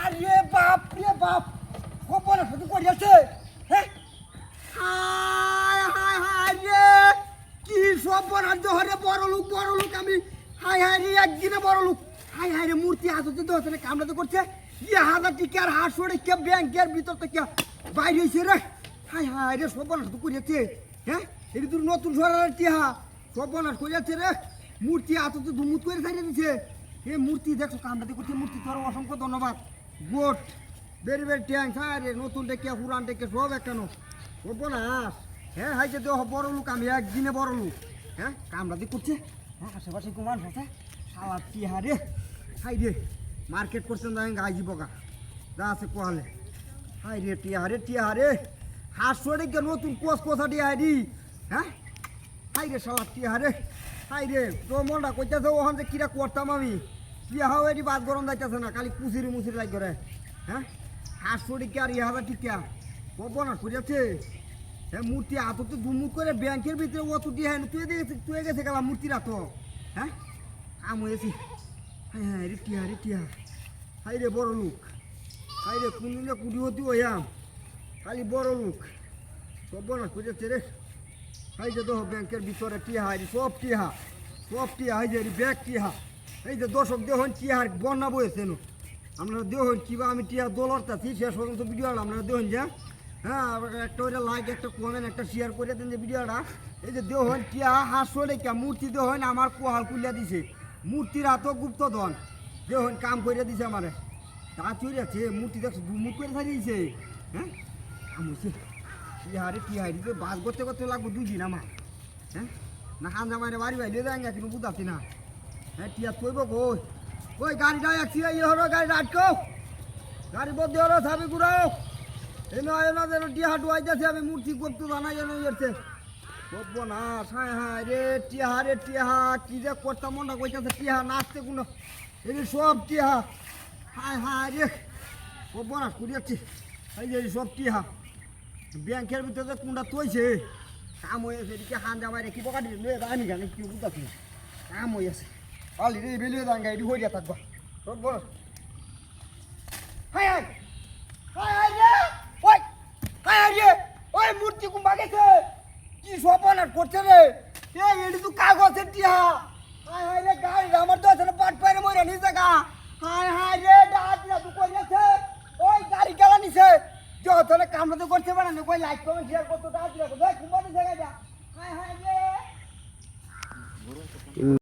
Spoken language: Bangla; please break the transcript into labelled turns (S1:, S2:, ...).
S1: আরে বাপ রে বাপ খবর শুধু করিয়াছে হ্যাঁ হায় হায় হায় রে কি সব বরাদ্দ হরে বড় লোক আমি হায় হায় রে একদিনে বড় লোক হায় হায় রে মূর্তি আসতে তো হচ্ছে কামড়া তো করছে ইয়ে হাজার টিকার হাত সরে কে ব্যাংকের ভিতর থেকে বাইরে হয়েছে রে হায় হায় রে সব বরাদ্দ করিয়াছে হ্যাঁ এটা তোর নতুন সরার টিহা সব বরাদ্দ করিয়াছে রে মূর্তি আসতে ধুমুত করে ছাড়িয়ে দিছে এই মূর্তি দেখছো কামড়াতে করছে মূর্তি তোর অসংখ্য ধন্যবাদ গোট বেরি বেরি ট্যাঙ্ক হ্যাঁ রে নতুন ডেকে পুরান ডেকে সব একানো বলবো না হ্যাঁ হাই যে বড় লোক আমি একদিনে বড় লোক হ্যাঁ কামড়াতে করছে হ্যাঁ আশেপাশে কুমার আছে সালা টিহা রে হাই রে মার্কেট করছেন গাই জীবকা যা আছে কোয়ালে হাই রে টিহা রে হাত সরে গিয়ে নতুন কোচ কোথা দিয়ে হাই রি হ্যাঁ হাই রে সালা টিহা রে হাই রে তো মনটা কইতেছে ওখান যে কিরা করতাম আমি টিহা এটি বাদ গরম যাইতেছে না খালি কুচিরি মুচিরি লাগ করে হ্যাঁ হাত সরে কি আর ইহাদা টিকা বলবো না করিয়াছে হ্যাঁ মূর্তি হাততে দুমুখ করে ব্যাংকের ভিতরে অত দিয়ে হ্যাঁ তুই গেছে গেলা মূর্তির হাত হ্যাঁ আম হয়েছি হ্যাঁ হ্যাঁ রে টিয়া হাই রে বড় লোক হাই রে কোনদিনে কুড়ি হতি হইয়াম খালি বড় লোক সব না করিয়াছে রে হাই যে দেখো ব্যাংকের ভিতরে টিহা হাই সব টিহা হাই যে ব্যাগ টিহা এই যে দর্শক দেখুন টিহার বন্যা বয়েছে নো আপনারা দেখুন কিবা আমি টিয়া দোলরতাছি শেষ পর্যন্ত ভিডিওটা আপনারা দেখুন যে হ্যাঁ একটা ওইটা লাইক একটা কমেন্ট একটা শেয়ার করে দেন যে ভিডিওটা এই যে দেখুন টিয়া হাসলে কে মূর্তি দেখুন আমার কোহাল কুলিয়া দিছে মূর্তির হাতও গুপ্তধন দেখুন কাম করে দিছে আমারে তা চুরিয়াছে মূর্তি দেখছো মুখ করে ছাড়িয়েছে হ্যাঁ আমছে টিহারি তো বাস করতে লাগবো 2 দিন আমার হ্যাঁ না খান জামাইরে বাড়ি বাইলে যাই না কিন্তু বুঝাচ্ছি না হ্যাঁ টিয়া কইব কই ওই গাড়িটা অ্যাক্সিডেন্ট হলো গাড়িটা আটকো গাড়ি বদলে হলো সাবি ঘুরাও এনা যেন টিয়া ডুয়াই যাচ্ছে আমি মূর্তি করতে জানাই যেন ইয়েছে বলবো না হায় হায় রে টিহা কি যে করতাম মনটা কইতেছে টিহা নাচতে কোনো এই সব টিহা হায় হায় রে বলবো না করিয়াছি এই যে সব টিহা ব্যাংকের ভিতরে কোনটা তৈছে কাম হয়েছে এদিকে হান জামাই রেখি বকাটি লুয়ে জানি গানি কি বুঝাচ্ছি কাম হয়েছে পালি রে বেলিয়ে দাঙ্গা এটি হইয়া থাকবা বলবো হায় হায় হায় হায় রে ওই হায় হায় রে ওই মূর্তি কুম্বা গেছে কি সপনার করছে রে এই এটি তো কাগজের টিহা হায় হায় রে গাড়ি আমার তো আছে পাট পাইরে মরে নিছে গা হায় হায় রে ডাট না তো কইছে ওই গাড়ি গেলা নিছে যত না কামড়া তো করতে পারে না কই লাইক কমেন্ট শেয়ার করতে ডাট না কই কুম্বা নিছে গা হায় হায় রে